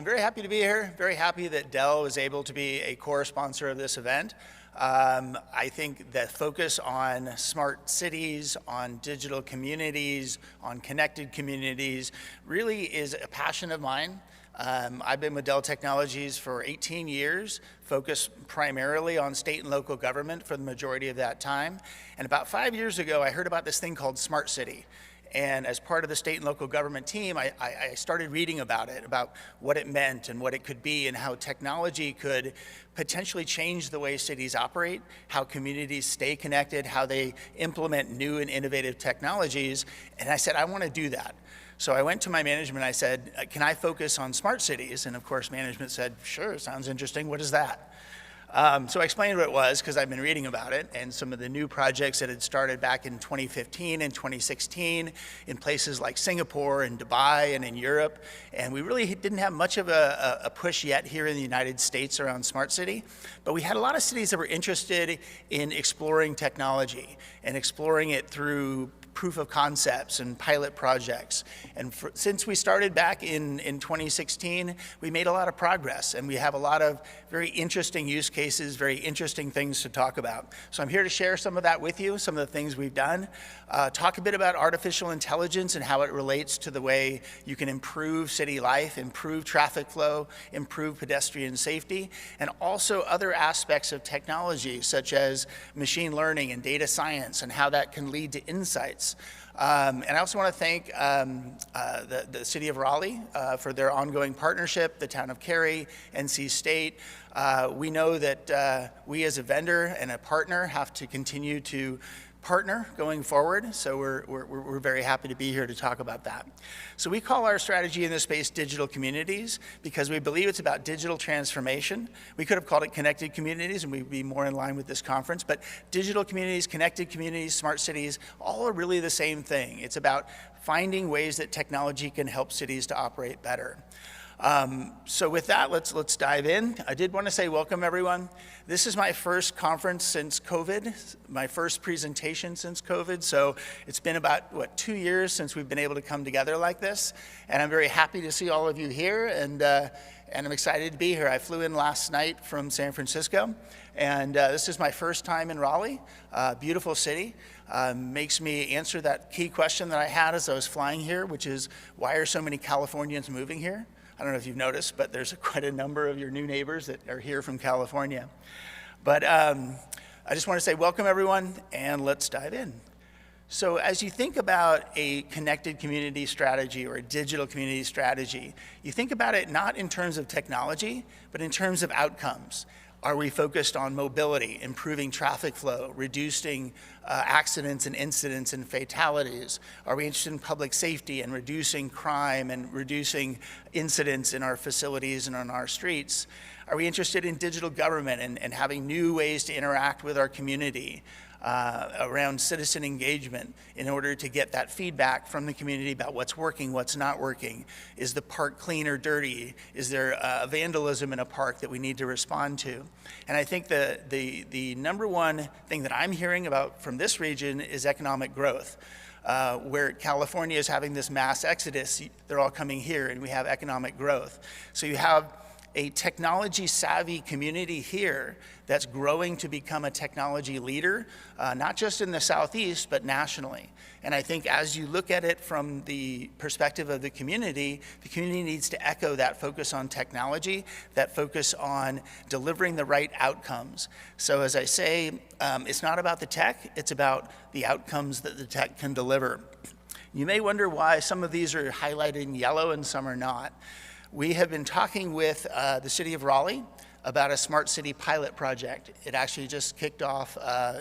I'm very happy to be here. Very happy that Dell was able to be a core sponsor of this event. I think the focus on smart cities, on digital communities, on connected communities really is a passion of mine. I've been with Dell Technologies for 18 years, focused primarily on state and local government for the majority of that time. And about 5 years ago, I heard about this thing called Smart City. And as part of the state and local government team, I started reading about it, about what it meant and what it could be and how technology could potentially change the way cities operate, how communities stay connected, how they implement new and innovative technologies. And I said, I want to do that. So I went to my management, I said, can I focus on smart cities? And of course, management said, sure, sounds interesting. What is that? So I explained what it was because I've been reading about it and some of the new projects that had started back in 2015 and 2016 in places like Singapore and Dubai and in Europe. And we really didn't have much of a push yet here in the United States around smart city. But we had a lot of cities that were interested in exploring technology and exploring it through proof of concepts and pilot projects. And since we started back in 2016, we made a lot of progress, and we have a lot of very interesting use cases, very interesting things to talk about. So I'm here to share some of that with you, some of the things we've done, talk a bit about artificial intelligence and how it relates to the way you can improve city life, improve traffic flow, improve pedestrian safety, and also other aspects of technology, such as machine learning and data science and how that can lead to insights. And I also want to thank the City of Raleigh for their ongoing partnership, the town of Cary, NC State. We know that we as a vendor and a partner have to continue to partner going forward, so we're very happy to be here to talk about that. So we call our strategy in this space digital communities because we believe it's about digital transformation. We could have called it connected communities and we'd be more in line with this conference, but digital communities, connected communities, smart cities, all are really the same thing. It's about finding ways that technology can help cities to operate better. So with that, let's dive in. I did want to say welcome, everyone. This is my first conference since COVID, my first presentation since COVID. So it's been about, 2 years since we've been able to come together like this. And I'm very happy to see all of you here, and I'm excited to be here. I flew in last night from San Francisco, and this is my first time in Raleigh, beautiful city. Makes me answer that key question that I had as I was flying here, which is, why are so many Californians moving here? I don't know if you've noticed, but there's quite a number of your new neighbors that are here from California. But I just want to say welcome, everyone, and let's dive in. So as you think about a connected community strategy or a digital community strategy, you think about it not in terms of technology, but in terms of outcomes. Are we focused on mobility, improving traffic flow, reducing accidents and incidents and fatalities? Are we interested in public safety and reducing crime and reducing incidents in our facilities and on our streets? Are we interested in digital government and having new ways to interact with our community? Around citizen engagement in order to get that feedback from the community about what's working, what's not working. Is the park clean or dirty? Is there vandalism in a park that we need to respond to? And I think the number one thing that I'm hearing about from this region is economic growth. Where California is having this mass exodus, they're all coming here and we have economic growth. So you have a technology savvy community here that's growing to become a technology leader, not just in the Southeast, but nationally. And I think as you look at it from the perspective of the community needs to echo that focus on technology, that focus on delivering the right outcomes. So as I say, it's not about the tech, it's about the outcomes that the tech can deliver. You may wonder why some of these are highlighted in yellow and some are not. We have been talking with the City of Raleigh about a smart city pilot project. It actually just kicked off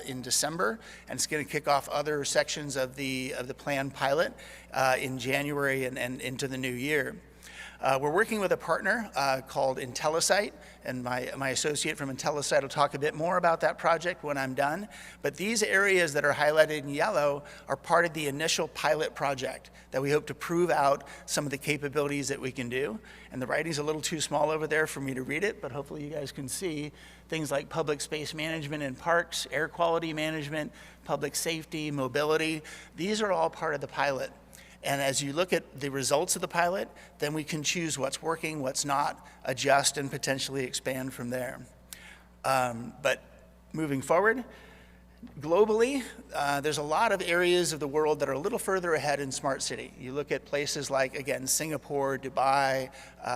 in December, and it's going to kick off other sections of the planned pilot in January and into the new year. We're working with a partner called IntelliSite, and my associate from IntelliSite will talk a bit more about that project when I'm done. But these areas that are highlighted in yellow are part of the initial pilot project that we hope to prove out some of the capabilities that we can do. And the writing's a little too small over there for me to read it, but hopefully you guys can see things like public space management in parks, air quality management, public safety, mobility. These are all part of the pilot. And as you look at the results of the pilot, then we can choose what's working, what's not, adjust, and potentially expand from there. But moving forward, globally, there's a lot of areas of the world that are a little further ahead in smart city. You look at places like, again, Singapore, Dubai,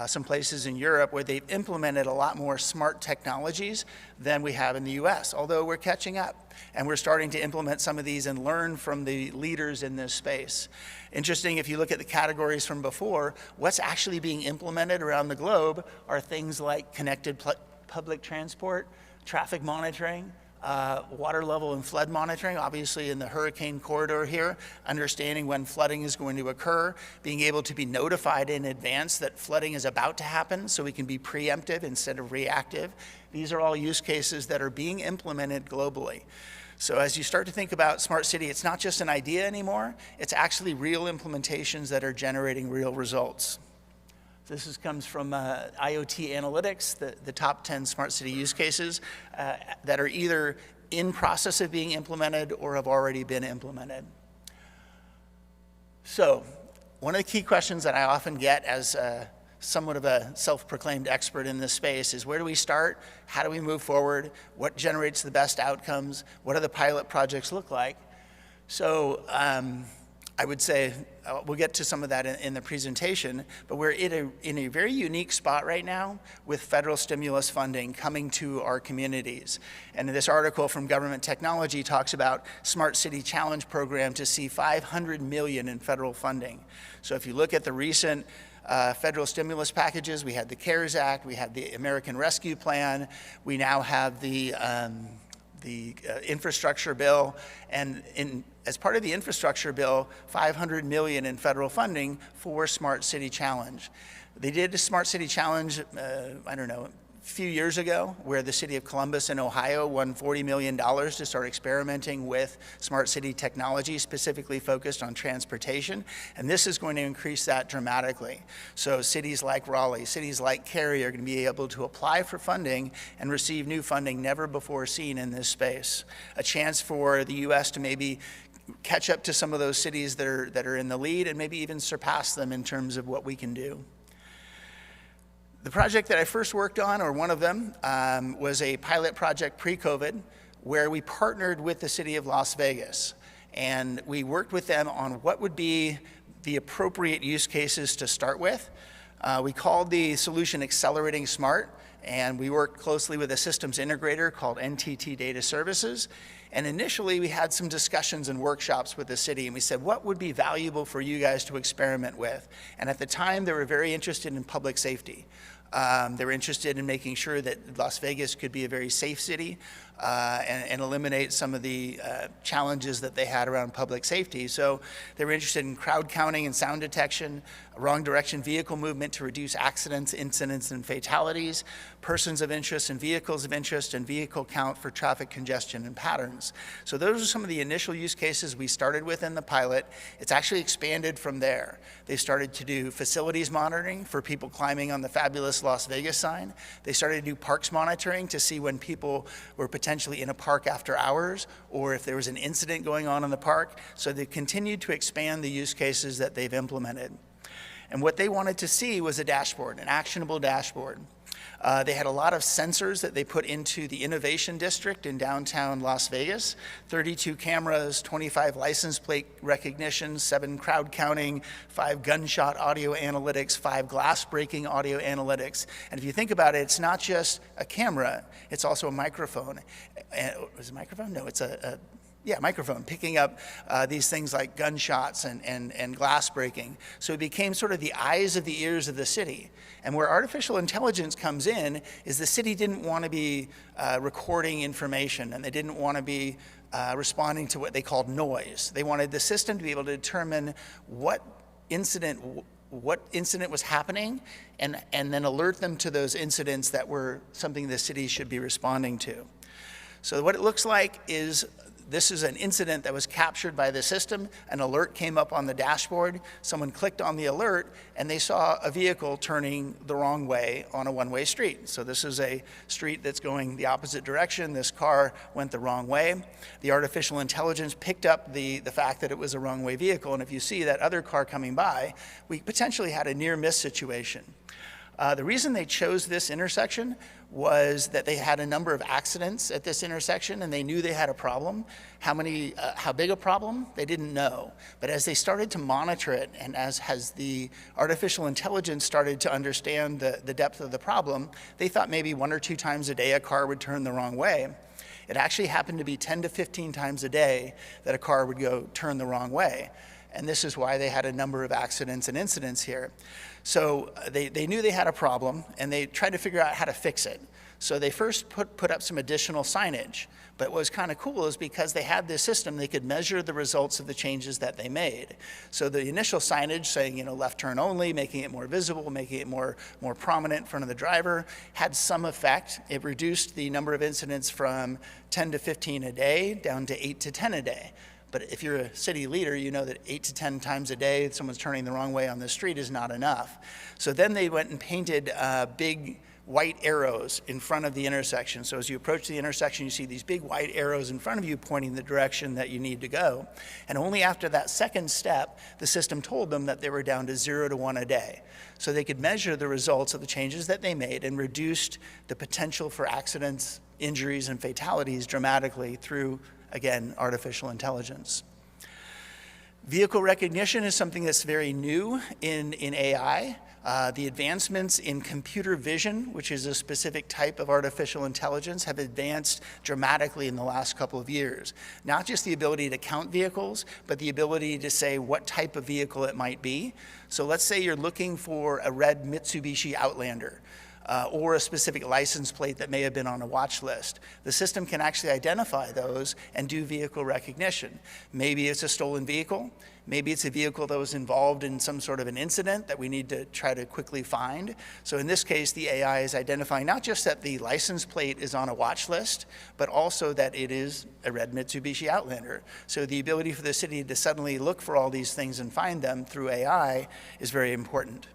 some places in Europe where they've implemented a lot more smart technologies than we have in the US, although we're catching up. And we're starting to implement some of these and learn from the leaders in this space. Interesting, if you look at the categories from before, what's actually being implemented around the globe are things like connected public transport, traffic monitoring, water level and flood monitoring, obviously in the hurricane corridor here, understanding when flooding is going to occur, being able to be notified in advance that flooding is about to happen so we can be preemptive instead of reactive. These are all use cases that are being implemented globally. So as you start to think about smart city, it's not just an idea anymore, it's actually real implementations that are generating real results. This comes from IoT Analytics, the top 10 smart city use cases that are either in process of being implemented or have already been implemented. So one of the key questions that I often get as somewhat of a self-proclaimed expert in this space is, where do we start? How do we move forward? What generates the best outcomes? What do the pilot projects look like? So I would say, we'll get to some of that in the presentation, but we're in a very unique spot right now with federal stimulus funding coming to our communities. And this article from Government Technology talks about Smart City Challenge program to see $500 million in federal funding. So if you look at the recent federal stimulus packages, we had the CARES Act, we had the American Rescue Plan, we now have the infrastructure bill, and as part of the infrastructure bill, $500 million in federal funding for Smart City Challenge. They did a Smart City Challenge, I don't know, a few years ago, where the city of Columbus in Ohio won $40 million to start experimenting with smart city technology, specifically focused on transportation. And this is going to increase that dramatically. So cities like Raleigh, cities like Cary are going to be able to apply for funding and receive new funding never before seen in this space. A chance for the US to maybe catch up to some of those cities that are in the lead and maybe even surpass them in terms of what we can do. The project that I first worked on, or one of them, was a pilot project pre-COVID where we partnered with the city of Las Vegas. And we worked with them on what would be the appropriate use cases to start with. We called the solution Accelerating Smart, and we worked closely with a systems integrator called NTT Data Services. And initially, we had some discussions and workshops with the city, and we said, what would be valuable for you guys to experiment with? And at the time, they were very interested in public safety. They were interested in making sure that Las Vegas could be a very safe city and eliminate some of the challenges that they had around public safety. So they were interested in crowd counting and sound detection, wrong direction vehicle movement to reduce accidents, incidents, and fatalities, persons of interest and vehicles of interest, and vehicle count for traffic congestion and patterns. So those are some of the initial use cases we started with in the pilot. It's actually expanded from there. They started to do facilities monitoring for people climbing on the fabulous Las Vegas sign. They started to do parks monitoring to see when people were potentially in a park after hours, or if there was an incident going on in the park. So they continued to expand the use cases that they've implemented. And what they wanted to see was a dashboard, an actionable dashboard. They had a lot of sensors that they put into the Innovation District in downtown Las Vegas, 32 cameras, 25 license plate recognition, 7 crowd counting, 5 gunshot audio analytics, 5 glass breaking audio analytics. And if you think about it, it's not just a camera, it's also a microphone. Is it a microphone? No, it's a microphone, picking up these things like gunshots and glass breaking. So it became sort of the eyes of the ears of the city. And where artificial intelligence comes in is the city didn't want to be recording information, and they didn't want to be responding to what they called noise. They wanted the system to be able to determine what incident was happening and then alert them to those incidents that were something the city should be responding to. So what it looks like is This is an incident that was captured by the system. An alert came up on the dashboard. Someone clicked on the alert, and they saw a vehicle turning the wrong way on a one-way street. So this is a street that's going the opposite direction. This car went the wrong way. The artificial intelligence picked up the fact that it was a wrong-way vehicle, and if you see that other car coming by, we potentially had a near-miss situation. The reason they chose this intersection was that they had a number of accidents at this intersection, and they knew they had a problem. How big a problem? They didn't know. But as they started to monitor it, and as the artificial intelligence started to understand the depth of the problem, they thought maybe 1 or 2 times a day a car would turn the wrong way. It actually happened to be 10 to 15 times a day that a car would go turn the wrong way. And this is why they had a number of accidents and incidents here. So they knew they had a problem, and they tried to figure out how to fix it. So they first put up some additional signage. But what was kind of cool is because they had this system, they could measure the results of the changes that they made. So the initial signage saying, left turn only, making it more visible, making it more prominent in front of the driver, had some effect. It reduced the number of incidents from 10 to 15 a day down to 8 to 10 a day. But if you're a city leader, you know that 8 to 10 times a day someone's turning the wrong way on the street is not enough. So then they went and painted big white arrows in front of the intersection. So as you approach the intersection, you see these big white arrows in front of you pointing the direction that you need to go. And only after that second step, the system told them that they were down to 0 to 1 a day. So they could measure the results of the changes that they made and reduced the potential for accidents, injuries, and fatalities dramatically through, again, artificial intelligence. Vehicle recognition is something that's very new in AI. The advancements in computer vision, which is a specific type of artificial intelligence, have advanced dramatically in the last couple of years. Not just the ability to count vehicles, but the ability to say what type of vehicle it might be. So let's say you're looking for a red Mitsubishi Outlander. Or a specific license plate that may have been on a watch list. The system can actually identify those and do vehicle recognition. Maybe it's a stolen vehicle. Maybe it's a vehicle that was involved in some sort of an incident that we need to try to quickly find. So in this case, the AI is identifying not just that the license plate is on a watch list, but also that it is a red Mitsubishi Outlander. So the ability for the city to suddenly look for all these things and find them through AI is very important.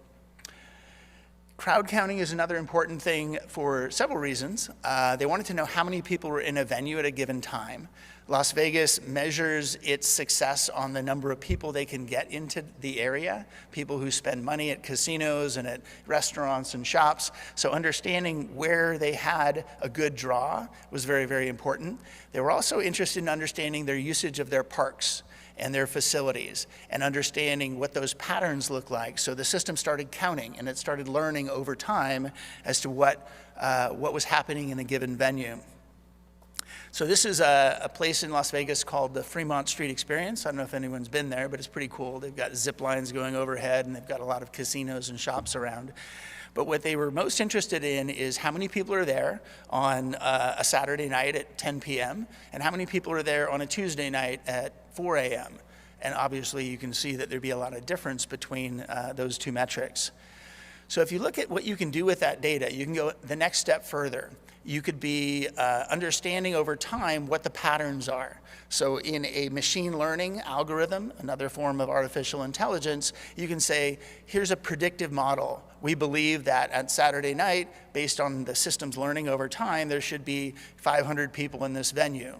Crowd counting is another important thing for several reasons. They wanted to know how many people were in a venue at a given time. Las Vegas measures its success on the number of people they can get into the area, people who spend money at casinos and at restaurants and shops. So understanding where they had a good draw was very, very important. They were also interested in understanding their usage of their parks and their facilities, and understanding what those patterns look like. So the system started counting, and it started learning over time as to what was happening in a given venue. So this is a place in Las Vegas called the Fremont Street Experience. I don't know if anyone's been there, but it's pretty cool. They've got zip lines going overhead, and they've got a lot of casinos and shops around. But what they were most interested in is how many people are there on a Saturday night at 10 p.m. and how many people are there on a Tuesday night at 4 a.m. And obviously you can see that there'd be a lot of difference between those two metrics. So if you look at what you can do with that data, you can go the next step further. You could be understanding over time what the patterns are. So in a machine learning algorithm, another form of artificial intelligence, you can say, here's a predictive model. We believe that at Saturday night, based on the system's learning over time, there should be 500 people in this venue.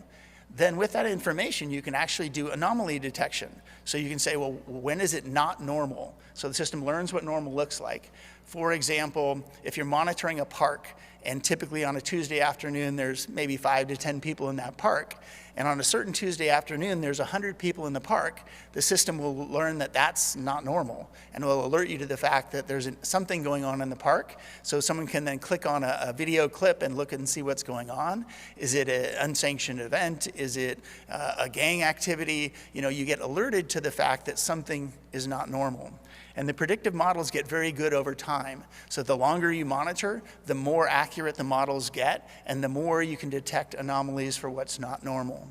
Then with that information, you can actually do anomaly detection. So you can say, well, when is it not normal? So the system learns what normal looks like. For example, if you're monitoring a park, and typically on a Tuesday afternoon, there's maybe 5 to 10 people in that park, and on a certain Tuesday afternoon, there's 100 people in the park, the system will learn that that's not normal, and will alert you to the fact that there's something going on in the park, so someone can then click on a video clip and look and see what's going on. Is it an unsanctioned event? Is it a gang activity? You get alerted to the fact that something is not normal. And the predictive models get very good over time. So the longer you monitor, the more accurate the models get, and the more you can detect anomalies for what's not normal.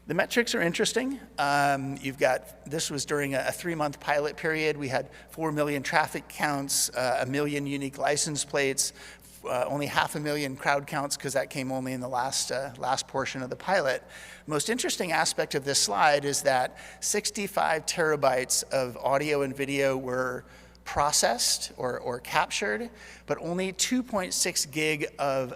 The metrics are interesting. This was during a 3-month pilot period. We had 4 million traffic counts, 1 million unique license plates, only 500,000 crowd counts because that came only in the last portion of the pilot. Most interesting aspect of this slide is that 65 terabytes of audio and video were processed or captured, but only 2.6 gig of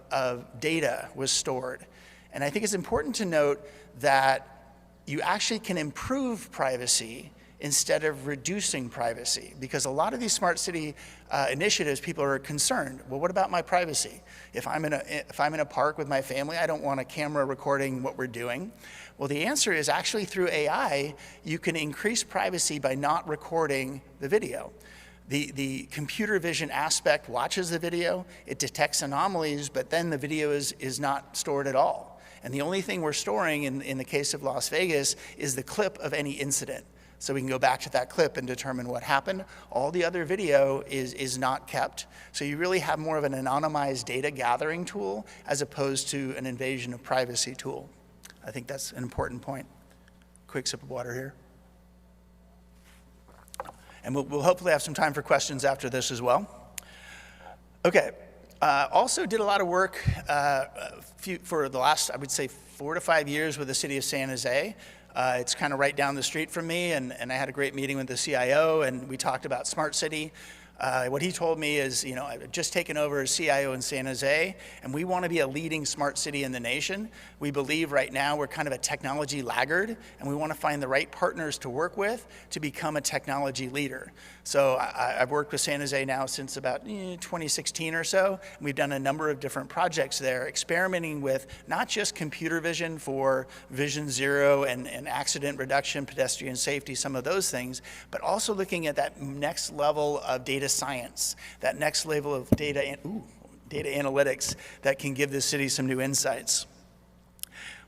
data was stored. And I think it's important to note that you actually can improve privacy instead of reducing privacy, because a lot of these smart city initiatives, people are concerned, well, what about my privacy? If I'm in a park with my family, I don't want a camera recording what we're doing. Well, the answer is actually through AI, you can increase privacy by not recording the video. The computer vision aspect watches the video, it detects anomalies, but then the video is not stored at all. And the only thing we're storing in the case of Las Vegas is the clip of any incident. So we can go back to that clip and determine what happened. All the other video is not kept. So you really have more of an anonymized data gathering tool as opposed to an invasion of privacy tool. I think that's an important point. Quick sip of water here. And we'll hopefully have some time for questions after this as well. Okay, also did a lot of work for the last, I would say, 4 to 5 years with the city of San Jose. It's kind of right down the street from me, and I had a great meeting with the CIO, and we talked about smart city. What he told me is, you know, I've just taken over as CIO in San Jose, and we want to be a leading smart city in the nation. We believe right now we're kind of a technology laggard, and we want to find the right partners to work with to become a technology leader. So I've worked with San Jose now since about 2016 or so. We've done a number of different projects there, experimenting with not just computer vision for Vision Zero and accident reduction, pedestrian safety, some of those things, but also looking at that next level of data science, that next level of data analytics that can give the city some new insights.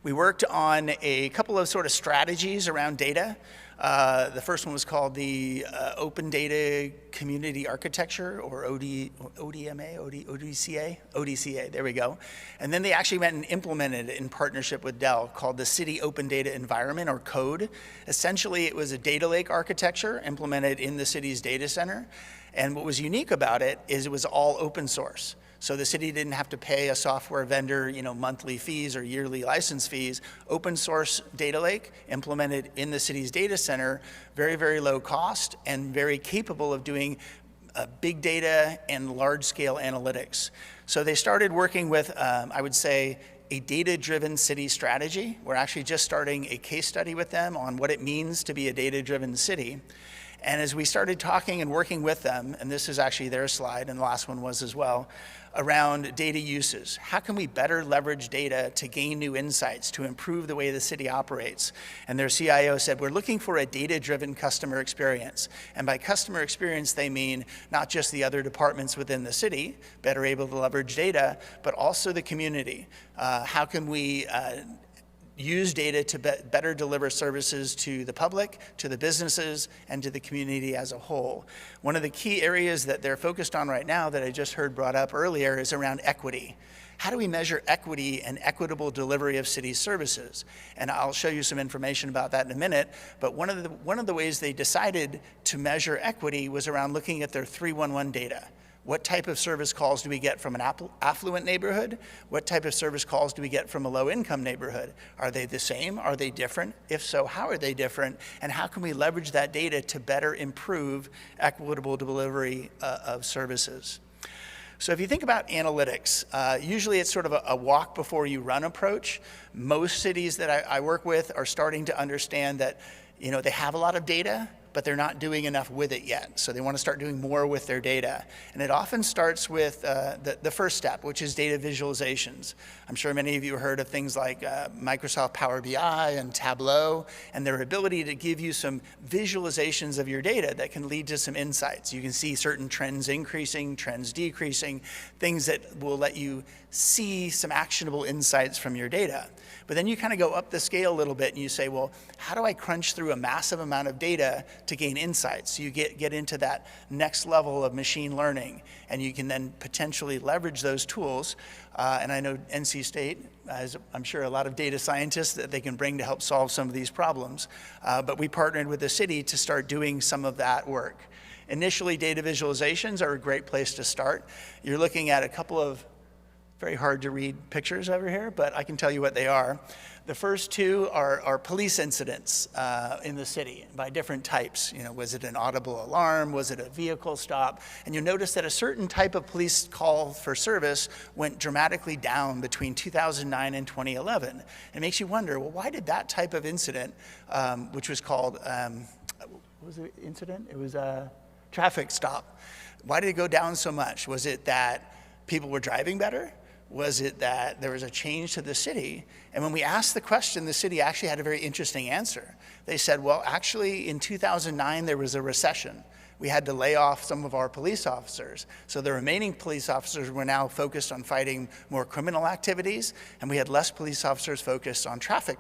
We worked on a couple of sort of strategies around data. The first one was called the Open Data Community Architecture, or ODCA, there we go. And then they actually went and implemented it in partnership with Dell, called the City Open Data Environment, or CODE. Essentially, it was a data lake architecture implemented in the city's data center. And what was unique about it is it was all open source. So the city didn't have to pay a software vendor, you know, monthly fees or yearly license fees. Open source data lake implemented in the city's data center, very, very low cost and very capable of doing big data and large scale analytics. So they started working with, I would say, a data-driven city strategy. We're actually just starting a case study with them on what it means to be a data-driven city. And as we started talking and working with them, and this is actually their slide, and the last one was as well, around data uses. How can we better leverage data to gain new insights, to improve the way the city operates? And their CIO said, we're looking for a data-driven customer experience. And by customer experience, they mean not just the other departments within the city, better able to leverage data, but also the community. How can we use data to better deliver services to the public, to the businesses, and to the community as a whole? One of the key areas that they're focused on right now that I just heard brought up earlier is around equity. How do we measure equity and equitable delivery of city services? And I'll show you some information about that in a minute, but one of the ways they decided to measure equity was around looking at their 311 data. What type of service calls do we get from an affluent neighborhood? What type of service calls do we get from a low-income neighborhood? Are they the same? Are they different? If so, how are they different? And how can we leverage that data to better improve equitable delivery of services? So if you think about analytics, usually it's sort of a walk before you run approach. Most cities that I work with are starting to understand that, you know, they have a lot of data, but they're not doing enough with it yet. So they want to start doing more with their data. And it often starts with the first step, which is data visualizations. I'm sure many of you heard of things like Microsoft Power BI and Tableau, and their ability to give you some visualizations of your data that can lead to some insights. You can see certain trends increasing, trends decreasing, things that will let you see some actionable insights from your data. But then you kind of go up the scale a little bit and you say, well, how do I crunch through a massive amount of data to gain insights? So you get into that next level of machine learning, and you can then potentially leverage those tools. And I know NC State has, I'm sure, a lot of data scientists that they can bring to help solve some of these problems. But we partnered with the city to start doing some of that work. Initially, data visualizations are a great place to start. You're looking at a couple of very hard to read pictures over here, but I can tell you what they are. The first two are police incidents in the city by different types. You know, was it an audible alarm? Was it a vehicle stop? And you'll notice that a certain type of police call for service went dramatically down between 2009 and 2011. It makes you wonder, well, why did that type of incident, which was called, what was the incident? It was a traffic stop. Why did it go down so much? Was it that people were driving better? Was it that there was a change to the city? And when we asked the question, the city actually had a very interesting answer. They said, well, actually in 2009, there was a recession. We had to lay off some of our police officers. So the remaining police officers were now focused on fighting more criminal activities, and we had less police officers focused on traffic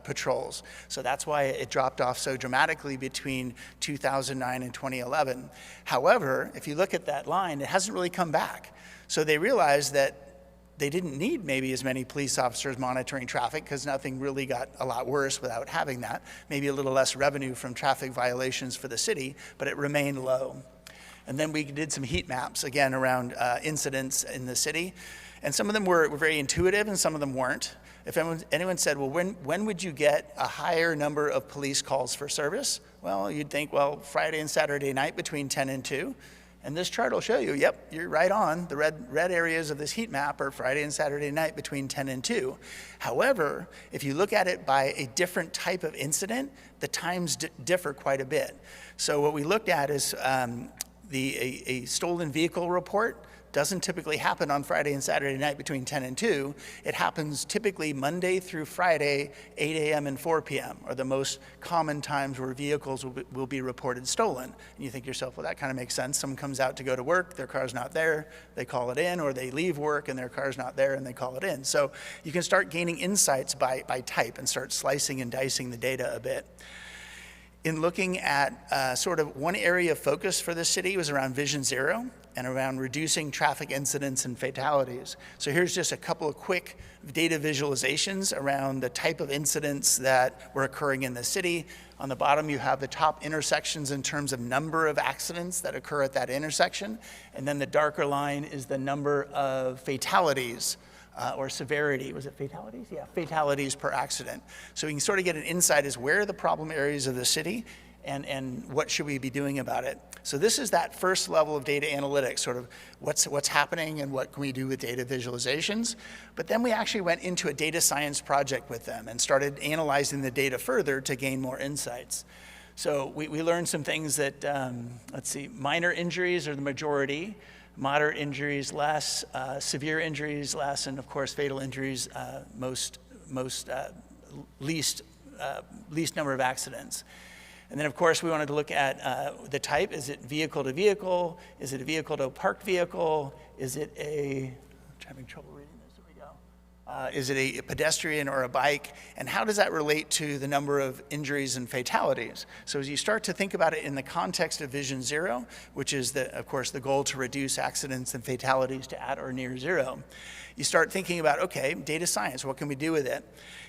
patrols. So that's why it dropped off so dramatically between 2009 and 2011. However, if you look at that line, it hasn't really come back. So they realized that they didn't need maybe as many police officers monitoring traffic because nothing really got a lot worse without having that. Maybe a little less revenue from traffic violations for the city, but it remained low. And then we did some heat maps, again, around incidents in the city. And some of them were very intuitive and some of them weren't. If anyone said, well, when would you get a higher number of police calls for service? Well, you'd think, well, Friday and Saturday night between 10 and 2. And this chart will show you, yep, you're right on. The red areas of this heat map are Friday and Saturday night between 10 and 2. However, if you look at it by a different type of incident, the times differ quite a bit. So what we looked at is a stolen vehicle report doesn't typically happen on Friday and Saturday night between 10 and 2. It happens typically Monday through Friday, 8 a.m. and 4 p.m. are the most common times where vehicles will be reported stolen. And you think to yourself, well, that kind of makes sense. Someone comes out to go to work, their car's not there, they call it in, or they leave work and their car's not there and they call it in. So you can start gaining insights by type and start slicing and dicing the data a bit. In looking at sort of one area of focus for the city was around Vision Zero and around reducing traffic incidents and fatalities. So here's just a couple of quick data visualizations around the type of incidents that were occurring in the city. On the bottom, you have the top intersections in terms of number of accidents that occur at that intersection. And then the darker line is the number of fatalities or severity. Was it fatalities? Yeah, fatalities per accident. So we can sort of get an insight as where are the problem areas of the city and what should we be doing about it. So this is that first level of data analytics, sort of what's happening and what can we do with data visualizations. But then we actually went into a data science project with them and started analyzing the data further to gain more insights. So we learned some things that, let's see, minor injuries are the majority, moderate injuries less, severe injuries less, and of course fatal injuries least number of accidents. And then of course we wanted to look at the type. Is it vehicle to vehicle? Is it a vehicle to a parked vehicle? Is it I'm having trouble reading this, there we go. Is it a pedestrian or a bike? And how does that relate to the number of injuries and fatalities? So as you start to think about it in the context of Vision Zero, which is of course the goal to reduce accidents and fatalities to at or near zero, you start thinking about, okay, data science, what can we do with it?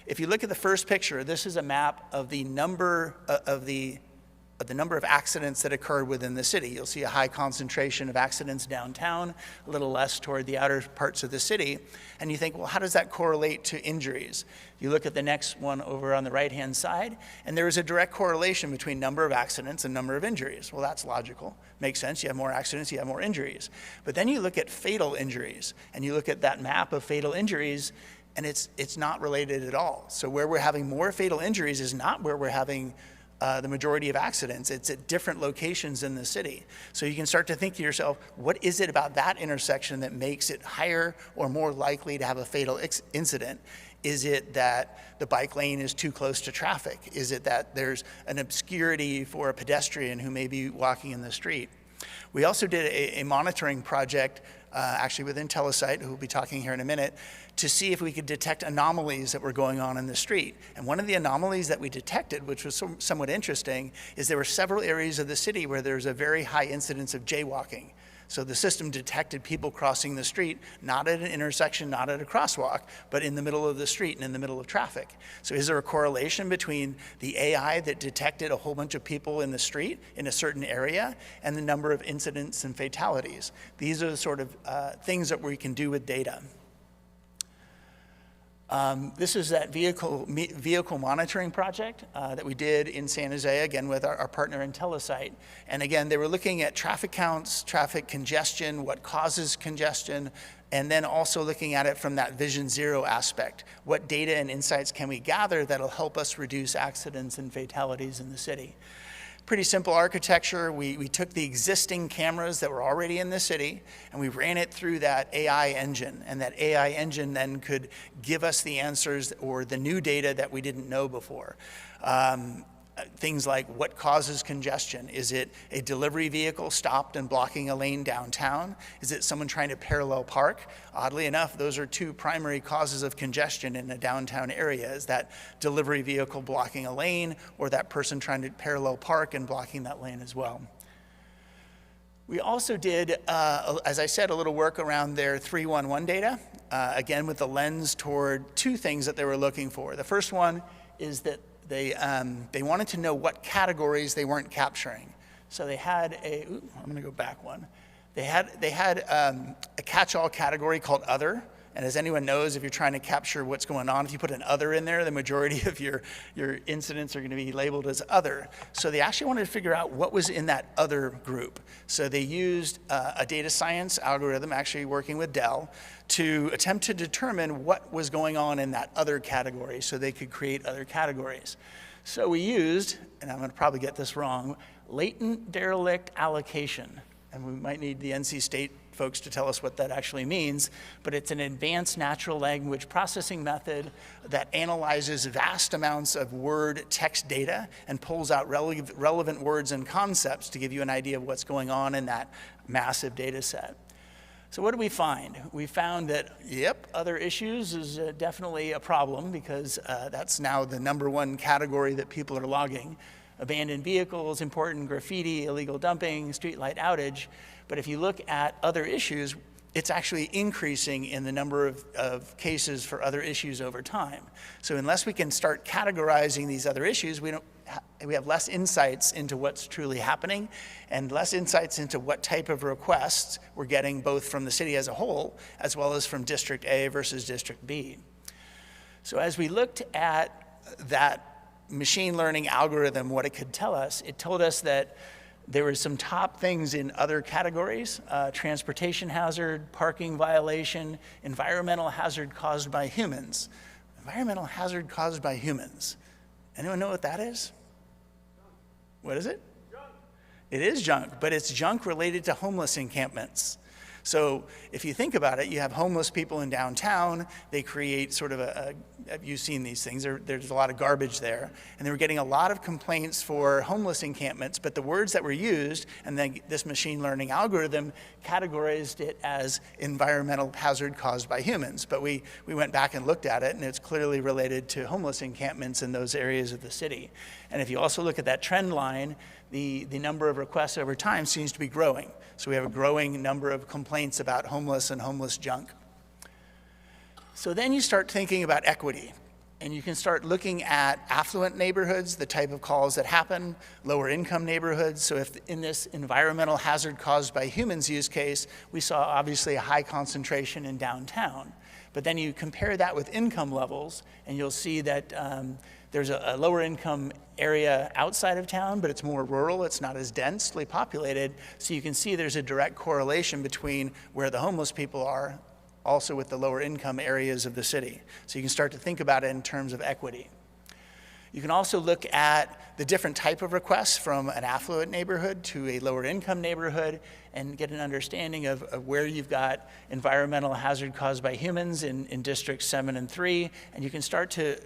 If you look at the first picture, this is a map of the number of accidents that occurred within the city. You'll see a high concentration of accidents downtown, a little less toward the outer parts of the city. And you think, well, how does that correlate to injuries? You look at the next one over on the right-hand side, and there is a direct correlation between number of accidents and number of injuries. Well, that's logical. Makes sense. You have more accidents, you have more injuries. But then you look at fatal injuries, and you look at that map of fatal injuries, and it's not related at all. So where we're having more fatal injuries is not where we're having the majority of accidents. It's at different locations in the city. So you can start to think to yourself, what is it about that intersection that makes it higher or more likely to have a fatal incident? Is it that the bike lane is too close to traffic? Is it that there's an obscurity for a pedestrian who may be walking in the street? We also did a monitoring project actually with IntelliSite, who will be talking here in a minute, to see if we could detect anomalies that were going on in the street. And one of the anomalies that we detected, which was somewhat interesting, is there were several areas of the city where there's a very high incidence of jaywalking. So the system detected people crossing the street, not at an intersection, not at a crosswalk, but in the middle of the street and in the middle of traffic. So is there a correlation between the AI that detected a whole bunch of people in the street in a certain area and the number of incidents and fatalities? These are the sort of things that we can do with data. This is that vehicle monitoring project that we did in San Jose, again, with our partner IntelliSite. And again, they were looking at traffic counts, traffic congestion, what causes congestion, and then also looking at it from that Vision Zero aspect. What data and insights can we gather that'll help us reduce accidents and fatalities in the city? Pretty simple architecture. We took the existing cameras that were already in the city and we ran it through that AI engine, and that AI engine then could give us the answers or the new data that we didn't know before. Things like what causes congestion. Is it a delivery vehicle stopped and blocking a lane downtown? Is it someone trying to parallel park? Oddly enough, those are two primary causes of congestion in a downtown area, is that delivery vehicle blocking a lane or that person trying to parallel park and blocking that lane as well. We also did, as I said, a little work around their 311 data, again with the lens toward two things that they were looking for. The first one is that they wanted to know what categories they weren't capturing. So they had I'm gonna go back one. They had a catch-all category called Other. And as anyone knows, if you're trying to capture what's going on, if you put an Other in there, the majority of your incidents are gonna be labeled as Other. So they actually wanted to figure out what was in that Other group. So they used a data science algorithm, actually working with Dell, to attempt to determine what was going on in that Other category so they could create other categories. So we used, and I'm gonna probably get this wrong, latent derelict allocation. And we might need the NC State folks to tell us what that actually means, but it's an advanced natural language processing method that analyzes vast amounts of word text data and pulls out relevant words and concepts to give you an idea of what's going on in that massive data set. So what did we find? We found that, yep, other issues is definitely a problem because that's now the #1 category that people are logging. Abandoned vehicles, important graffiti, illegal dumping, streetlight outage. But if you look at other issues, it's actually increasing in the number of cases for other issues over time. So unless we can start categorizing these other issues, we have less insights into what's truly happening and less insights into what type of requests we're getting both from the city as a whole as well as from District A versus District B. So as we looked at that machine learning algorithm, what it could tell us, it told us that there were some top things in other categories: transportation hazard, parking violation, environmental hazard caused by humans. Environmental hazard caused by humans. Anyone know what that is? What is it? Junk. It is junk, but it's junk related to homeless encampments. So if you think about it, you have homeless people in downtown. They create sort of you've seen these things, there's a lot of garbage there. And they were getting a lot of complaints for homeless encampments, but the words that were used, and then this machine learning algorithm categorized it as environmental hazard caused by humans. But we went back and looked at it, and it's clearly related to homeless encampments in those areas of the city. And if you also look at that trend line, the number of requests over time seems to be growing. So we have a growing number of complaints about homeless and homeless junk. So then you start thinking about equity, and you can start looking at affluent neighborhoods, the type of calls that happen, lower income neighborhoods. So if in this environmental hazard caused by humans use case, we saw obviously a high concentration in downtown. But then you compare that with income levels, and you'll see that there's a lower income area outside of town, but it's more rural, it's not as densely populated. So you can see there's a direct correlation between where the homeless people are, also with the lower income areas of the city. So you can start to think about it in terms of equity. You can also look at the different type of requests from an affluent neighborhood to a lower income neighborhood and get an understanding of where you've got environmental hazard caused by humans in Districts 7 and 3, and you can start to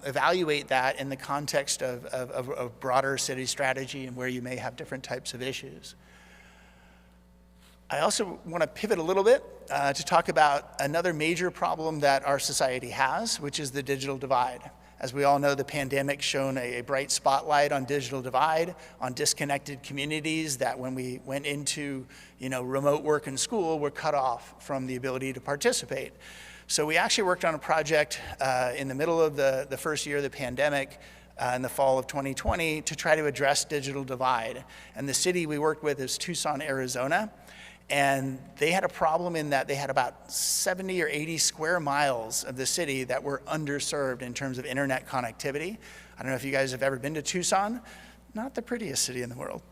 evaluate that in the context of broader city strategy and where you may have different types of issues. I also want to pivot a little bit to talk about another major problem that our society has, which is the digital divide. As we all know, the pandemic shone a bright spotlight on digital divide, on disconnected communities that when we went into remote work and school were cut off from the ability to participate. So we actually worked on a project in the middle of the first year of the pandemic in the fall of 2020 to try to address digital divide. And the city we worked with is Tucson, Arizona. And they had a problem in that they had about 70 or 80 square miles of the city that were underserved in terms of internet connectivity. I don't know if you guys have ever been to Tucson, not the prettiest city in the world.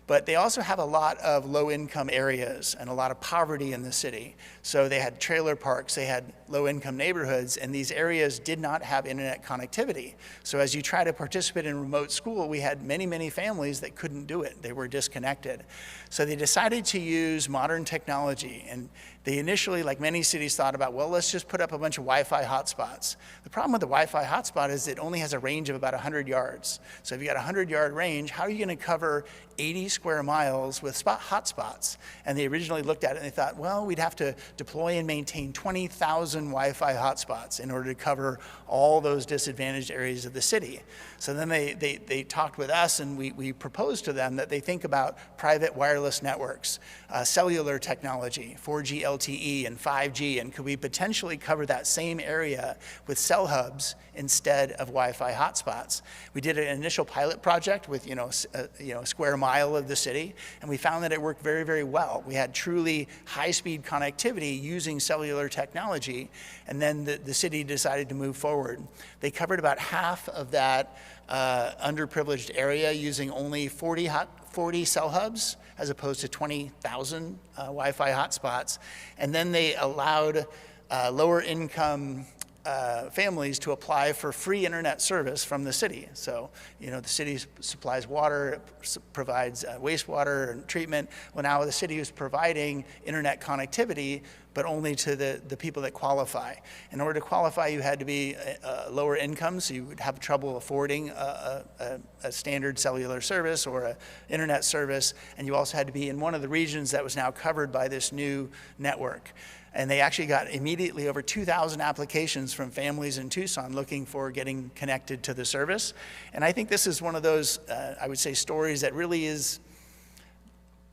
But they also have a lot of low-income areas and a lot of poverty in the city. So they had trailer parks, they had low-income neighborhoods, and these areas did not have internet connectivity. So as you try to participate in remote school, we had many, many families that couldn't do it. They were disconnected. So they decided to use modern technology, and they initially, like many cities, thought about, well, let's just put up a bunch of Wi-Fi hotspots. The problem with the Wi-Fi hotspot is it only has a range of about 100 yards. So if you got a 100-yard range, how are you going to cover 80 square miles with hotspots? And they originally looked at it and they thought, well, we'd have to deploy and maintain 20,000 Wi-Fi hotspots in order to cover all those disadvantaged areas of the city. So then they talked with us, and we proposed to them that they think about private wireless networks, cellular technology, 4G LTE and 5G, and could we potentially cover that same area with cell hubs instead of Wi-Fi hotspots? We did an initial pilot project with a square mile of the city, and we found that it worked very, very well. We had truly high-speed connectivity using cellular technology, and then the city decided to move forward. They covered about half of that underprivileged area using only 40 cell hubs as opposed to 20,000 Wi-Fi hotspots. And then they allowed lower income families to apply for free internet service from the city. So, the city supplies water, provides wastewater and treatment. Well, now the city is providing internet connectivity, but only to the people that qualify. In order to qualify, you had to be lower income, so you would have trouble affording a standard cellular service or an internet service, and you also had to be in one of the regions that was now covered by this new network. And they actually got immediately over 2,000 applications from families in Tucson looking for getting connected to the service. And I think this is one of those, I would say, stories that really is,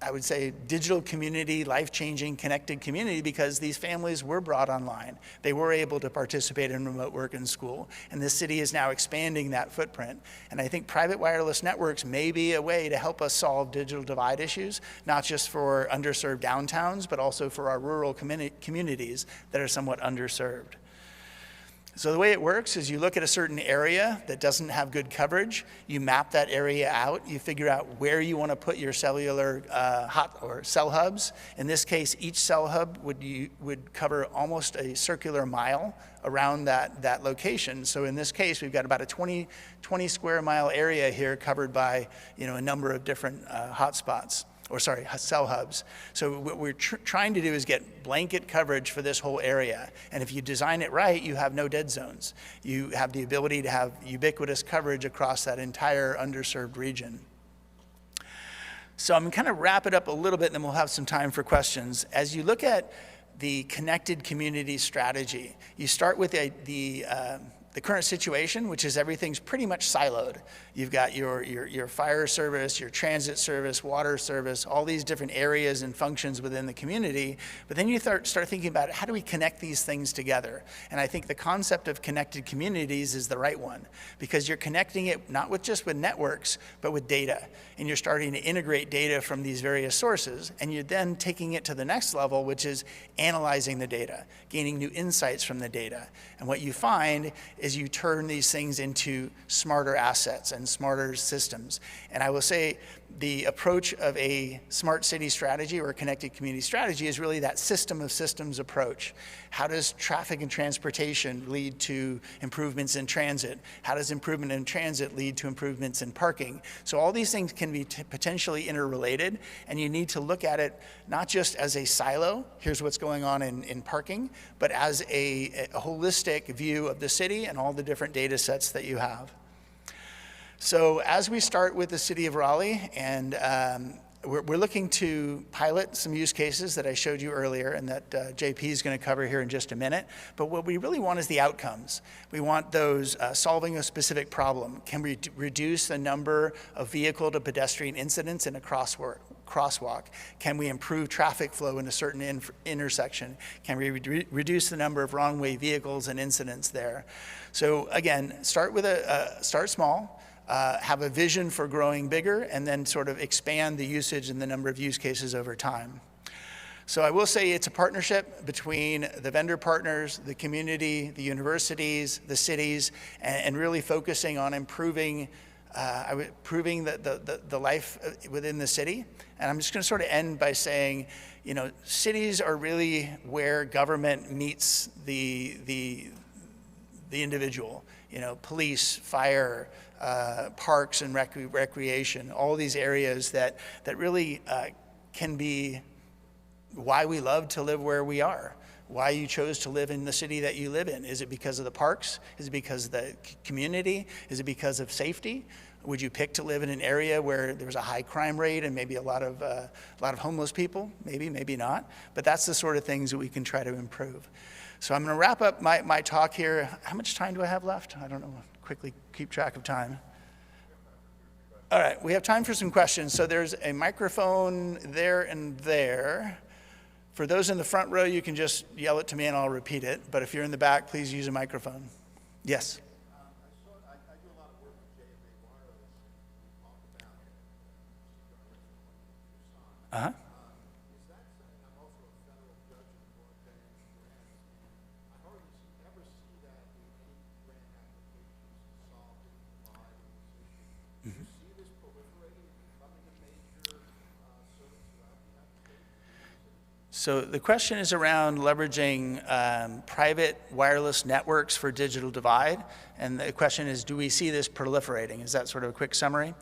I would say, digital community, life-changing, connected community, because these families were brought online. They were able to participate in remote work and school, and this city is now expanding that footprint. And I think private wireless networks may be a way to help us solve digital divide issues, not just for underserved downtowns, but also for our rural communities that are somewhat underserved. So the way it works is you look at a certain area that doesn't have good coverage, you map that area out, you figure out where you want to put your cellular cell hubs. In this case, each cell hub would cover almost a circular mile around that location. So in this case, we've got about a 20 square mile area here covered by a number of different cell hubs. So what we're trying to do is get blanket coverage for this whole area. And if you design it right, you have no dead zones. You have the ability to have ubiquitous coverage across that entire underserved region. So I'm going to wrap it up a little bit, and then we'll have some time for questions. As you look at the connected community strategy, you start with the current situation, which is everything's pretty much siloed. You've got your fire service, your transit service, water service, all these different areas and functions within the community. But then you start thinking about how do we connect these things together? And I think the concept of connected communities is the right one, because you're connecting it not just with networks, but with data. And you're starting to integrate data from these various sources, and you're then taking it to the next level, which is analyzing the data, gaining new insights from the data. And what you find is you turn these things into smarter assets and smarter systems. And I will say the approach of a smart city strategy or a connected community strategy is really that system of systems approach. How does traffic and transportation lead to improvements in transit? How does improvement in transit lead to improvements in parking? So all these things can be potentially interrelated, and you need to look at it not just as a silo, here's what's going on in parking, but as a holistic view of the city and all the different data sets that you have. So as we start with the city of Raleigh, and we're looking to pilot some use cases that I showed you earlier and that JP is going to cover here in just a minute. But what we really want is the outcomes. We want those solving a specific problem. Can we reduce the number of vehicle to pedestrian incidents in a crosswalk? Can we improve traffic flow in a certain intersection? Can we reduce the number of wrong way vehicles and incidents there? So again, start small. Have a vision for growing bigger, and then sort of expand the usage and the number of use cases over time. So I will say it's a partnership between the vendor partners, the community, the universities, the cities, and really focusing on improving the life within the city. And I'm just going to sort of end by saying, you know, cities are really where government meets the individual. You know, police, fire, parks and recreation, all these areas that really can be why we love to live where we are, why you chose to live in the city that you live in. Is it because of the parks? Is it because of the community? Is it because of safety? Would you pick to live in an area where there's a high crime rate and maybe a lot of homeless people? Maybe, maybe not. But that's the sort of things that we can try to improve. So I'm going to wrap up my talk here. How much time do I have left? I don't know. Quickly keep track of time. All right, we have time for some questions. So there's a microphone there and there. For those in the front row, you can just yell it to me and I'll repeat it. But if you're in the back, please use a microphone. Yes. I do a lot of work with JMA Wireless. We talk about Tucson. Uh-huh. Is that something? I'm also a federal judge in broadband grants. I hardly ever see that in any grant applications to solve the divide in this issue. Do you see this proliferating, becoming a major service throughout the United States? So the question is around leveraging private wireless networks for digital divide. And the question is, do we see this proliferating? Is that sort of a quick summary?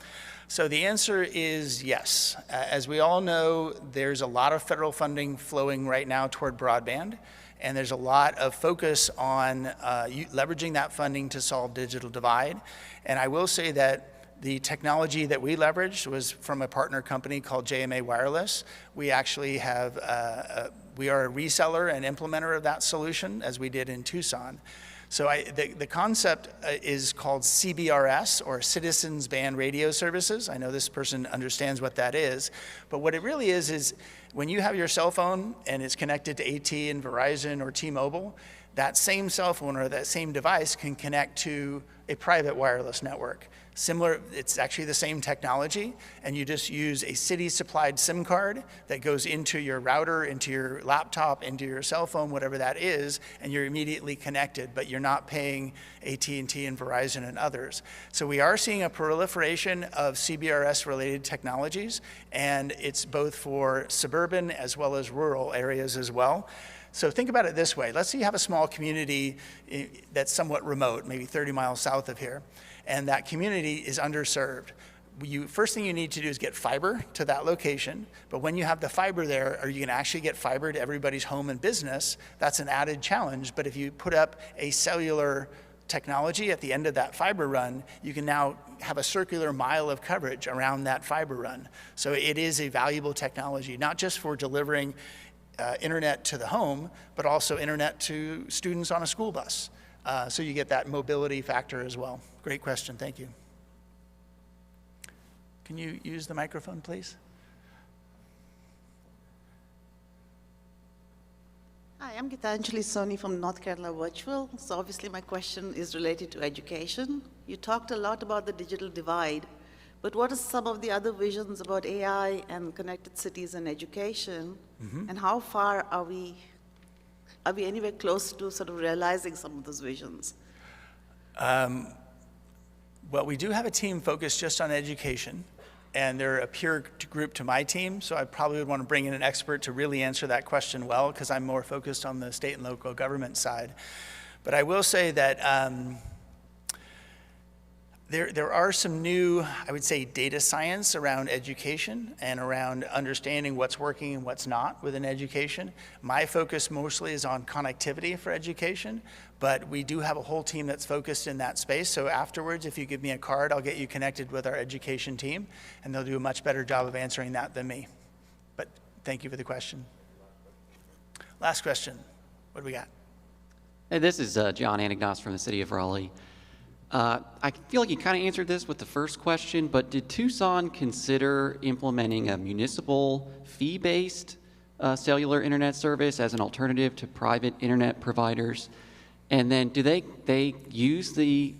So the answer is yes. As we all know, there's a lot of federal funding flowing right now toward broadband. And there's a lot of focus on leveraging that funding to solve digital divide. And I will say that the technology that we leveraged was from a partner company called JMA Wireless. We actually have, we are a reseller and implementer of that solution, as we did in Tucson. So the concept is called CBRS, or Citizens Band Radio Services. I know this person understands what that is, but what it really is when you have your cell phone and it's connected to AT&T and Verizon or T-Mobile, that same cell phone or that same device can connect to a private wireless network. Similar, it's actually the same technology, and you just use a city-supplied SIM card that goes into your router, into your laptop, into your cell phone, whatever that is, and you're immediately connected, but you're not paying AT&T and Verizon and others. So we are seeing a proliferation of CBRS-related technologies, and it's both for suburban as well as rural areas as well. So think about it this way. Let's say you have a small community that's somewhat remote, maybe 30 miles south of here, and that community is underserved. First thing you need to do is get fiber to that location, but when you have the fiber there, are you gonna actually get fiber to everybody's home and business? That's an added challenge, but if you put up a cellular technology at the end of that fiber run, you can now have a circular mile of coverage around that fiber run. So it is a valuable technology, not just for delivering internet to the home, but also internet to students on a school bus. So you get that mobility factor as well. Great question, thank you. Can you use the microphone, please? Hi, I'm Gitanjali Soni from North Carolina Virtual. So obviously my question is related to education. You talked a lot about the digital divide, but what are some of the other visions about AI and connected cities and education? Mm-hmm. And how far are we anywhere close to sort of realizing some of those visions? Well, we do have a team focused just on education, and they're a peer group to my team, so I probably would want to bring in an expert to really answer that question well, because I'm more focused on the state and local government side. But I will say that there are some new, I would say, data science around education and around understanding what's working and what's not within education. My focus mostly is on connectivity for education, but we do have a whole team that's focused in that space. So afterwards, if you give me a card, I'll get you connected with our education team, and they'll do a much better job of answering that than me. But thank you for the question. Last question. What do we got? Hey, this is John Anagnos from the city of Raleigh. I feel like you kind of answered this with the first question, but did Tucson consider implementing a municipal fee-based cellular internet service as an alternative to private internet providers? And then do they use the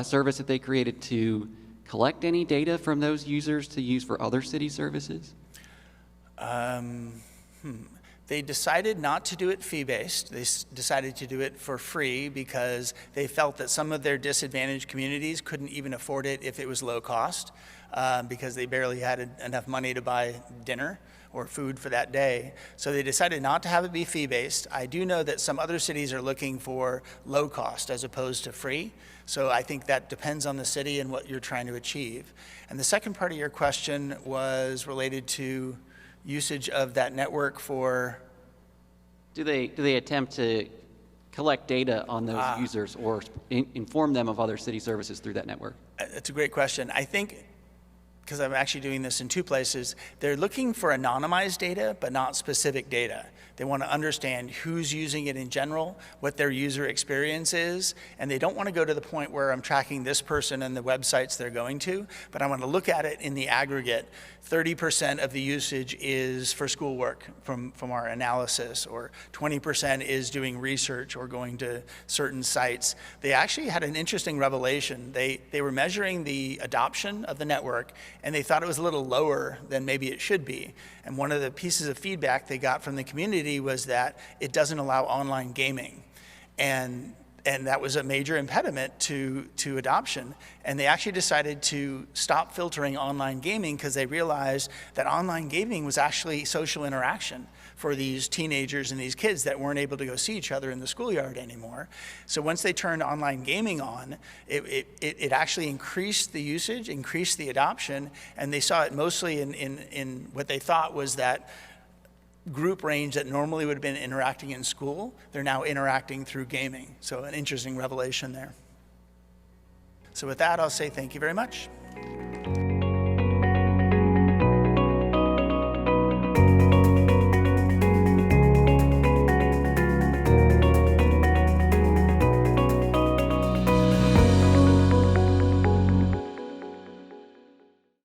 service that they created to collect any data from those users to use for other city services? They decided not to do it fee-based. They decided to do it for free because they felt that some of their disadvantaged communities couldn't even afford it if it was low cost, because they barely had enough money to buy dinner or food for that day. So they decided not to have it be fee-based. I do know that some other cities are looking for low cost as opposed to free. So I think that depends on the city and what you're trying to achieve. And the second part of your question was related to usage of that network for? Do they attempt to collect data on those users or inform them of other city services through that network? That's a great question. I think, because I'm actually doing this in two places, they're looking for anonymized data, but not specific data. They want to understand who's using it in general, what their user experience is, and they don't want to go to the point where I'm tracking this person and the websites they're going to, but I want to look at it in the aggregate. 30% of the usage is for schoolwork from our analysis, or 20% is doing research or going to certain sites. They actually had an interesting revelation. They were measuring the adoption of the network, and they thought it was a little lower than maybe it should be. And one of the pieces of feedback they got from the community was that it doesn't allow online gaming. And that was a major impediment to adoption. And they actually decided to stop filtering online gaming because they realized that online gaming was actually social interaction for these teenagers and these kids that weren't able to go see each other in the schoolyard anymore. So once they turned online gaming on, it actually increased the usage, increased the adoption, and they saw it mostly in what they thought was that group range that normally would have been interacting in school. They're now interacting through gaming. So an interesting revelation there. So with that, I'll say thank you very much.